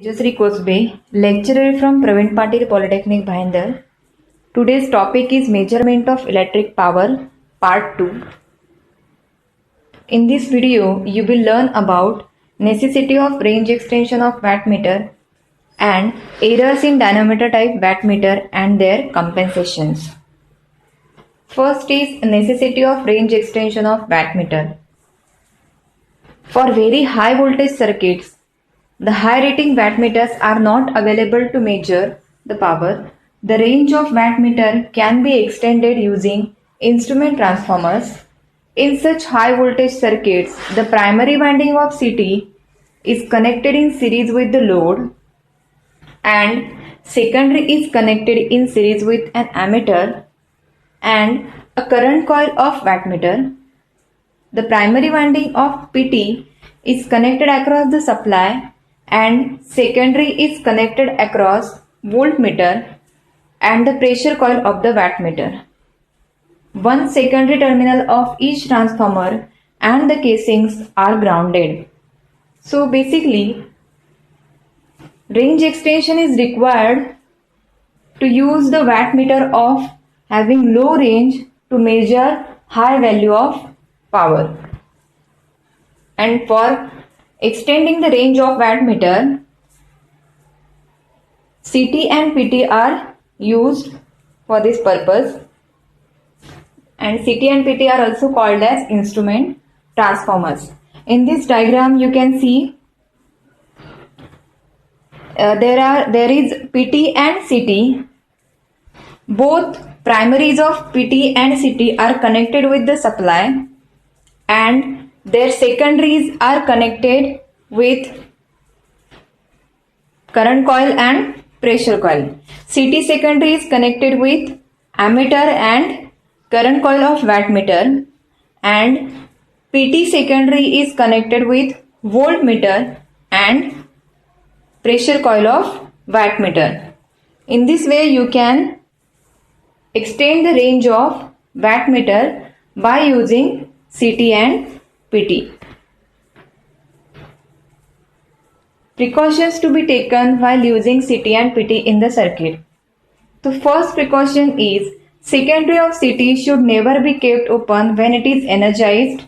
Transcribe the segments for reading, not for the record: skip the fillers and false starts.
Tejasri Kosbe, lecturer from Praveen Patil Polytechnic, Bhayandar. Today's topic is Measurement of Electric Power, Part 2. In this video, you will learn about necessity of range extension of wattmeter and errors in dynamometer type wattmeter and their compensations. First is necessity of range extension of wattmeter. For very high voltage circuits, the high rating wattmeters are not available to measure the power. The range of wattmeter can be extended using instrument transformers. In such high voltage circuits, the primary winding of CT is connected in series with the load and secondary is connected in series with an ammeter and a current coil of wattmeter. The primary winding of PT is connected across the supply and secondary is connected across voltmeter and the pressure coil of the wattmeter. One secondary terminal of each transformer and the casings are grounded. So basically, range extension is required to use the wattmeter of having low range to measure high value of power. And for extending the range of wattmeter, CT and PT are used for this purpose, and CT and PT are also called as instrument transformers. In this diagram you can see there is PT and CT. Both primaries of PT and CT are connected with the supply and their secondaries are connected with current coil and pressure coil. CT secondary is connected with ammeter and current coil of wattmeter and PT secondary is connected with voltmeter and pressure coil of wattmeter. In this way you can extend the range of wattmeter by using CT and PT. Precautions to be taken while using CT and PT in the circuit. The first precaution is secondary of CT should never be kept open when it is energized.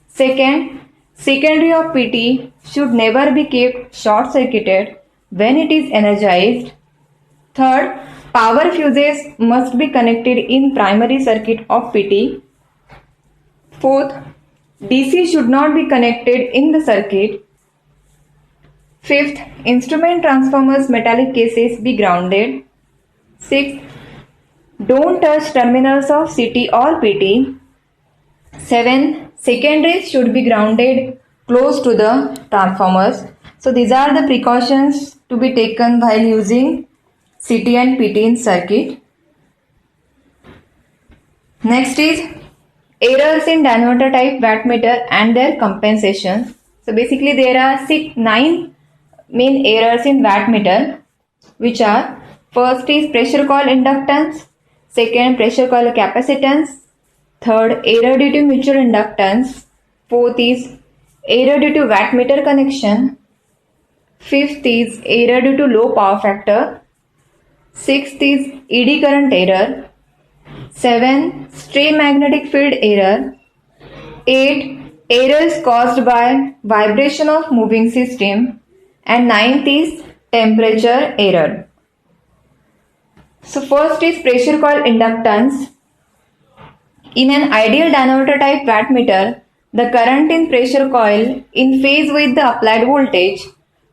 Second, secondary of PT should never be kept short circuited when it is energized. Third, power fuses must be connected in primary circuit of PT. Fourth, DC should not be connected in the circuit. Fifth, instrument transformers metallic cases be grounded. Sixth, don't touch terminals of CT or PT. 7. Secondaries should be grounded close to the transformers. So these are the precautions to be taken while using CT and PT in circuit. Next is errors in dynamometer type wattmeter and their compensations. So basically there are 9 main errors in wattmeter, which are: first is pressure coil inductance, second pressure coil capacitance, third error due to mutual inductance, fourth is error due to wattmeter connection, fifth is error due to low power factor, sixth is eddy current error, 7. Stray magnetic field error, 8. Errors caused by vibration of moving system, and 9th is temperature error. So first is pressure coil inductance. In an ideal dynamometer type wattmeter, the current in pressure coil in phase with the applied voltage,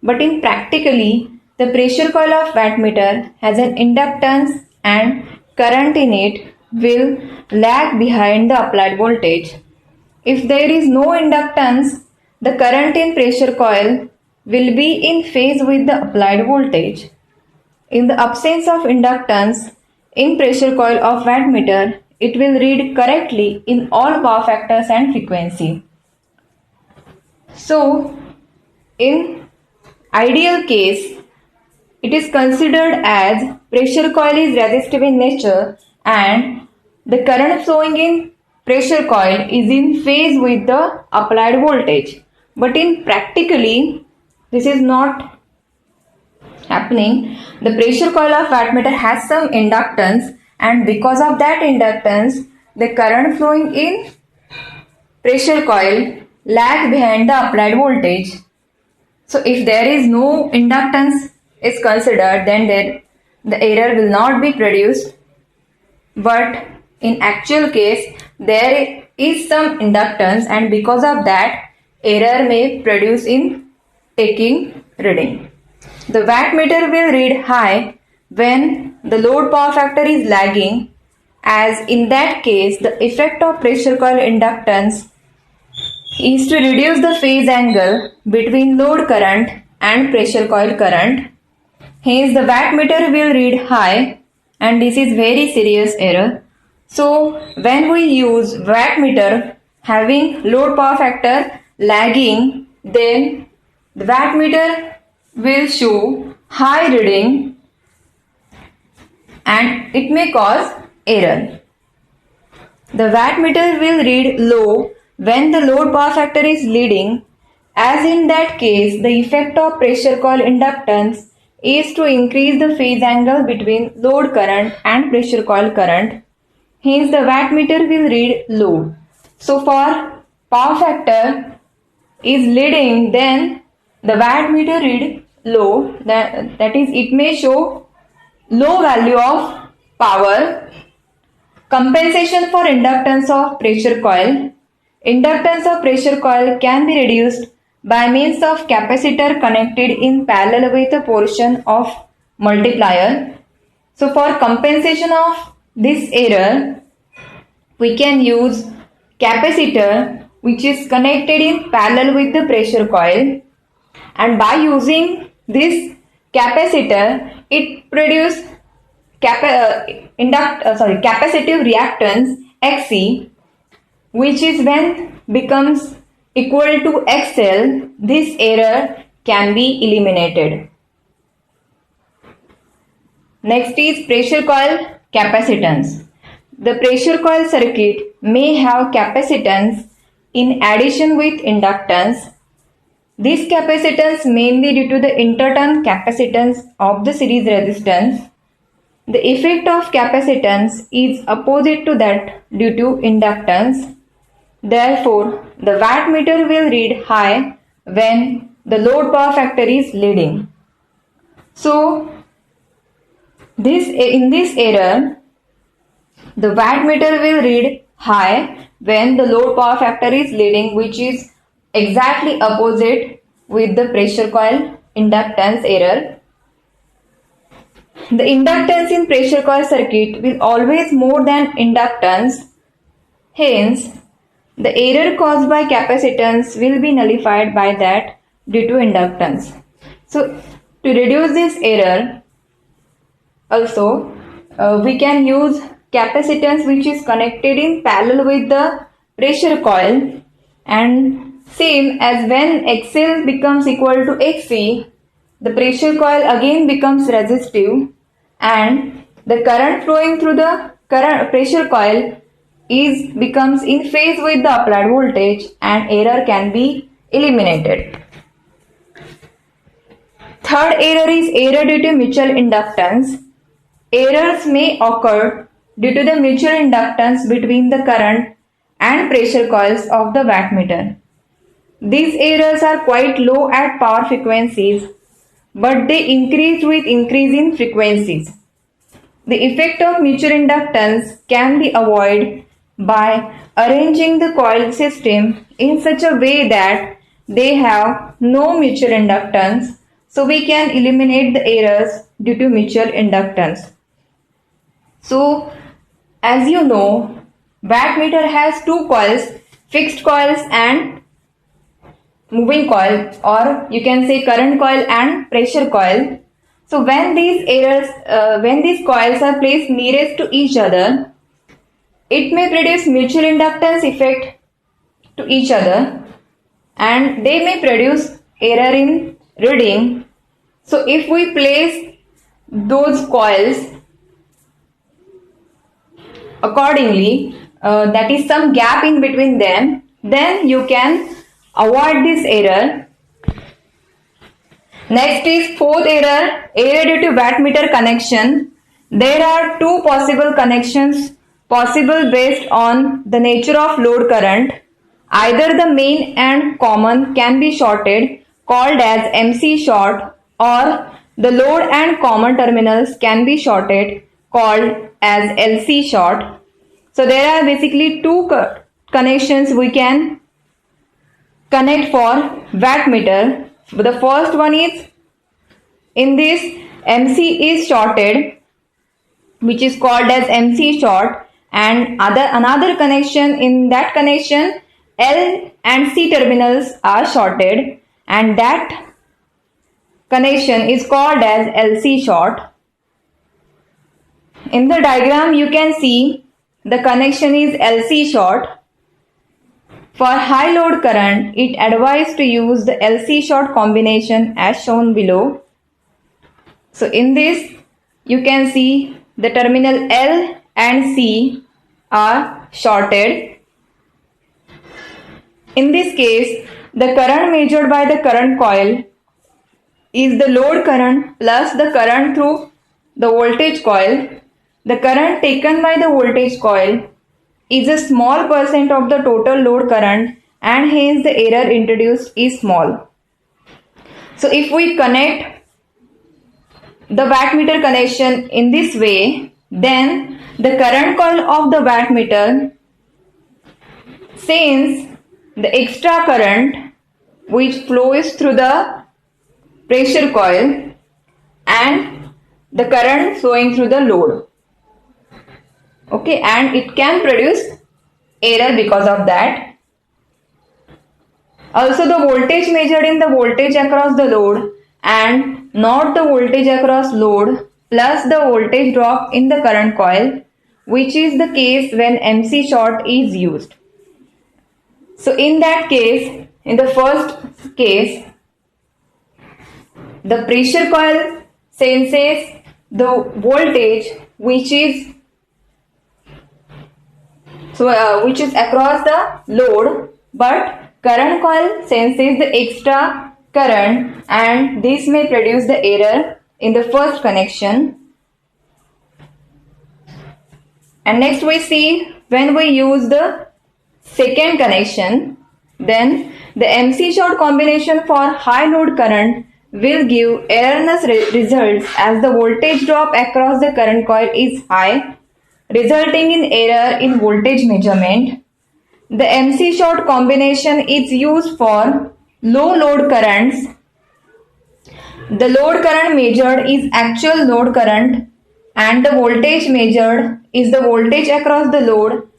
but in practically the pressure coil of wattmeter has an inductance and current in it will lag behind the applied voltage. If there is no inductance, the current in pressure coil will be in phase with the applied voltage. In the absence of inductance in pressure coil of wattmeter, it will read correctly in all power factors and frequency. So, in ideal case, it is considered as pressure coil is resistive in nature and the current flowing in pressure coil is in phase with the applied voltage. But in practically, this is not happening, the pressure coil of wattmeter has some inductance, and because of that inductance, the current flowing in pressure coil lag behind the applied voltage. So if there is no inductance is considered, then the error will not be produced. But in actual case, there is some inductance, and because of that, error may produce in taking reading. The wattmeter will read high when the load power factor is lagging, as in that case the effect of pressure coil inductance is to reduce the phase angle between load current and pressure coil current. Hence the wattmeter will read high, and this is very serious error. So when we use wattmeter having load power factor lagging, then the wattmeter will show high reading and it may cause error. The wattmeter will read low when the load power factor is leading, as in that case the effect of pressure coil inductance is to increase the phase angle between load current and pressure coil current. Hence the wattmeter will read low. So for power factor is leading, then the wattmeter read low, that is it may show low value of power. Compensation for inductance of pressure coil. Inductance of pressure coil can be reduced by means of capacitor connected in parallel with a portion of multiplier. So for compensation of this error, we can use capacitor which is connected in parallel with the pressure coil, and by using this capacitor it produces capacitive reactance Xc, which is when becomes equal to XL. This error can be eliminated. Next is pressure coil capacitance. The pressure coil circuit may have capacitance in addition with inductance. This capacitance mainly due to the interturn capacitance of the series resistance. The effect of capacitance is opposite to that due to inductance. Therefore, the wattmeter will read high when the load power factor is leading. So, in this error, the wattmeter will read high when the load power factor is leading, which is exactly opposite with the pressure coil inductance error. The inductance in pressure coil circuit will always more than inductance. Hence, the error caused by capacitance will be nullified by that due to inductance. So, to reduce this error, also we can use capacitance which is connected in parallel with the pressure coil, and same as when XL becomes equal to Xc, the pressure coil again becomes resistive and the current flowing through the pressure coil becomes in phase with the applied voltage, and error can be eliminated. Third error is error due to mutual inductance. Errors may occur due to the mutual inductance between the current and pressure coils of the wattmeter. These errors are quite low at power frequencies, but they increase with increase in frequencies. The effect of mutual inductance can be avoided by arranging the coil system in such a way that they have no mutual inductance, so we can eliminate the errors due to mutual inductance. So, as you know, wattmeter has two coils, fixed coils and moving coil, or you can say current coil and pressure coil. So when these coils are placed nearest to each other, it may produce mutual inductance effect to each other, and they may produce error in reading. So if we place those coils accordingly, that is some gap in between them, then you can avoid this error. Next is fourth error, error due to wattmeter connection. There are two possible connections possible based on the nature of load current. Either the main and common can be shorted, called as MC short, or the load and common terminals can be shorted, called as LC short. So there are basically two connections we can connect for wattmeter. The first one is, in this, MC is shorted, which is called as MC short, and another connection, in that connection L and C terminals are shorted, and that connection is called as LC short. In the diagram you can see the connection is LC short. For high load current, it advised to use the LC short combination as shown below. So in this you can see the terminal L and C are shorted. In this case, the current measured by the current coil is the load current plus the current through the voltage coil. The current taken by the voltage coil is a small percent of the total load current, and hence the error introduced is small. So if we connect the wattmeter connection in this way, then the current coil of the wattmeter sends the extra current which flows through the pressure coil and the current flowing through the load. Okay, and it can produce error because of that. Also, the voltage measured in the voltage across the load and not the voltage across load plus the voltage drop in the current coil, which is the case when MC short is used. So in that case, in the first case, the pressure coil senses the voltage which is across the load, but current coil senses the extra current, and this may produce the error in the first connection. And next we see when we use the second connection, then the MC short combination for high load current will give erroneous results as the voltage drop across the current coil is high, resulting in error in voltage measurement. The MC short combination is used for low load currents. The load current measured is actual load current and the voltage measured is the voltage across the load,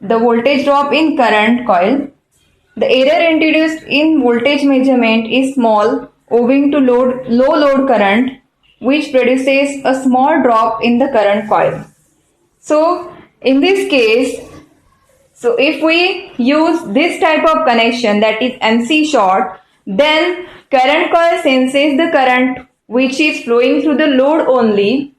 the voltage drop in current coil. The error introduced in voltage measurement is small owing to low load current, which produces a small drop in the current coil. So in this case, if we use this type of connection, that is MC short, then current coil senses the current which is flowing through the load only.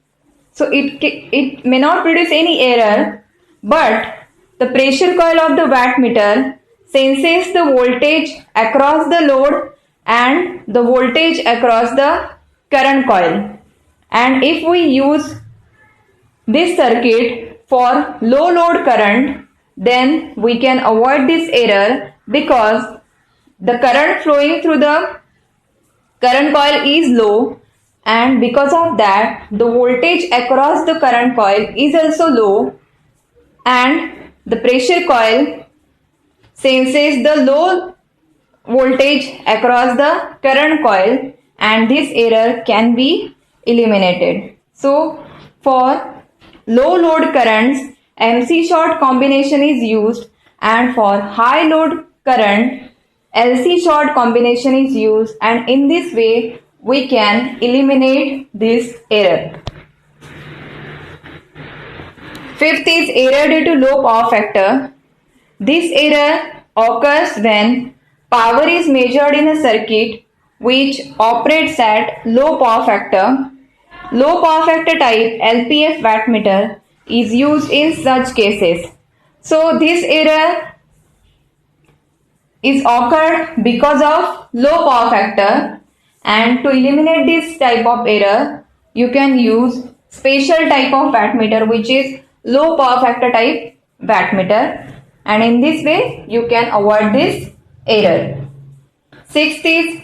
So it may not produce any error, but the pressure coil of the wattmeter senses the voltage across the load and the voltage across the current coil. And if we use this circuit for low load current, then we can avoid this error because the current flowing through the current coil is low, and because of that the voltage across the current coil is also low, and the pressure coil senses the low voltage across the current coil, and this error can be eliminated. So for low load currents, MC short combination is used, and for high load current, LC short combination is used, and in this way we can eliminate this error. Fifth is error due to low power factor. This error occurs when power is measured in a circuit which operates at low power factor. Low power factor type LPF wattmeter is used in such cases. So this error is occurred because of low power factor, And to eliminate this type of error, you can use special type of wattmeter, which is low power factor type wattmeter, and in this way you can avoid this error. Sixth is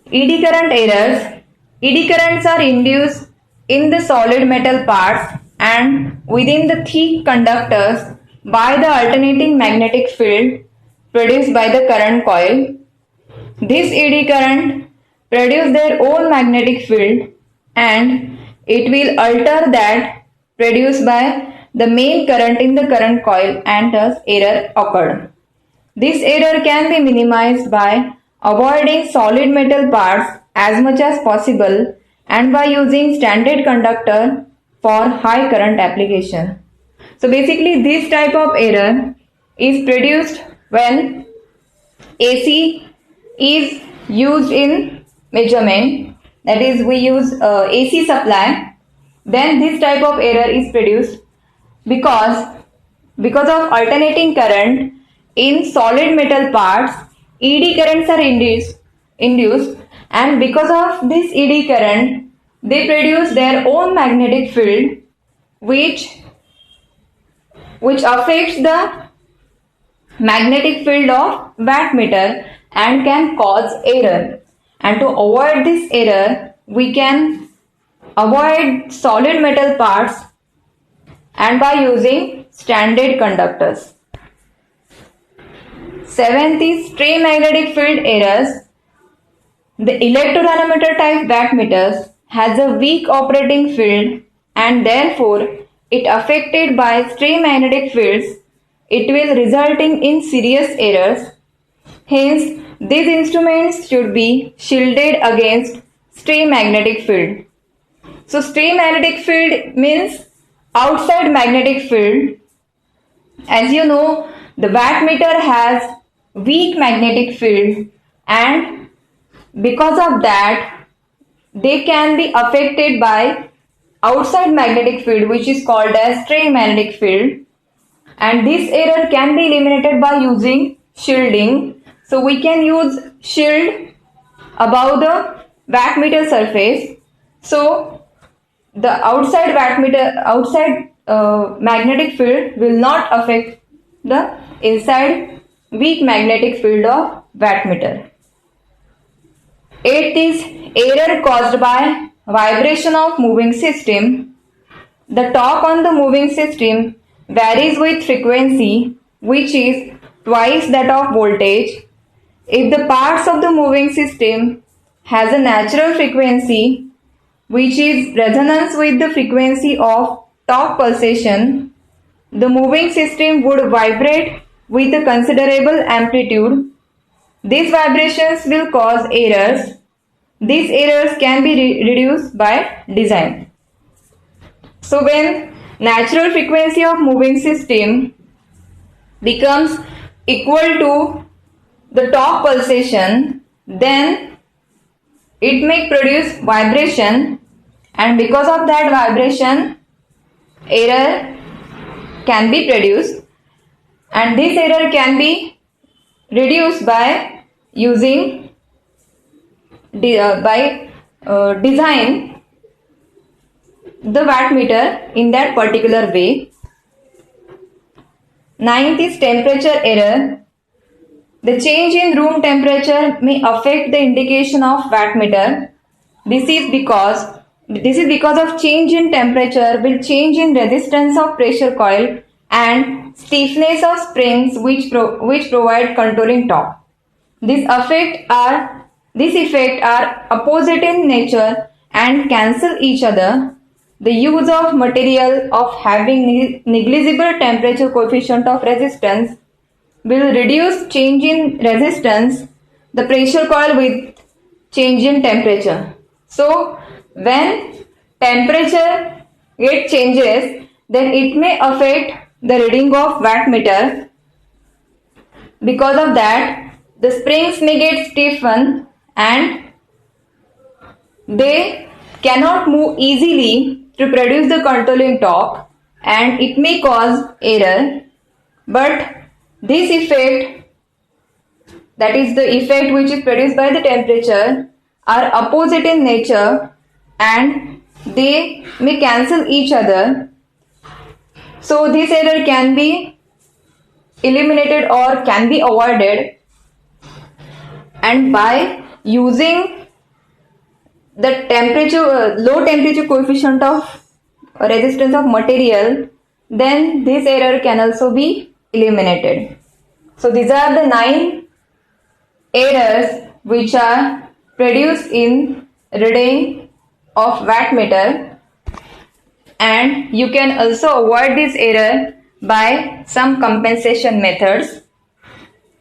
eddy current errors. Eddy currents are induced in the solid metal parts and within the thick conductors by the alternating magnetic field produced by the current coil. This eddy current produce their own magnetic field and it will alter that produced by the main current in the current coil, and thus error occurred. This error can be minimized by avoiding solid metal parts as much as possible and by using standard conductor for high current application. So basically this type of error is produced when AC is used in measurement, that is we use AC supply, then this type of error is produced because of alternating current in solid metal parts, eddy currents are induced and because of this eddy current they produce their own magnetic field which affects the magnetic field of wattmeter and can cause error. And to avoid this error, we can avoid solid metal parts and by using standard conductors. Seventh is stray magnetic field errors. The electrodynamic type wattmeters has a weak operating field and therefore it affected by stray magnetic fields, it will resulting in serious errors. Hence, these instruments should be shielded against stray magnetic field. So stray magnetic field means outside magnetic field. As you know, the wattmeter has weak magnetic field and because of that they can be affected by outside magnetic field which is called as stray magnetic field, and this error can be eliminated by using shielding. So we can use shield above the wattmeter surface, so the outside magnetic field will not affect the inside weak magnetic field of wattmeter. Eighth is error caused by vibration of moving system. The torque on the moving system varies with frequency which is twice that of voltage. If the parts of the moving system has a natural frequency which is resonance with the frequency of torque pulsation, the moving system would vibrate with a considerable amplitude. These vibrations will cause errors. These errors can be reduced by design. So when natural frequency of moving system becomes equal to the torque pulsation, then it may produce vibration, and because of that vibration error can be produced, and this error can be reduced by using design the wattmeter in that particular way. Ninth is temperature error. The change in room temperature may affect the indication of wattmeter. This is because of change in temperature will change in resistance of pressure coil and stiffness of springs which provide controlling torque. This effect are opposite in nature and cancel each other. The use of material of having negligible temperature coefficient of resistance will reduce change in resistance, the pressure coil with change in temperature. So when temperature it changes, then it may affect the reading of wattmeter. Because of that, the springs may get stiffened and they cannot move easily to produce the controlling torque, and it may cause error. But this effect, that is the effect which is produced by the temperature, are opposite in nature and they may cancel each other. So this error can be eliminated or can be avoided, and by using the low temperature coefficient of resistance of material, then this error can also be eliminated. So these are the 9 errors which are produced in reading of wattmeter, and you can also avoid this error by some compensation methods.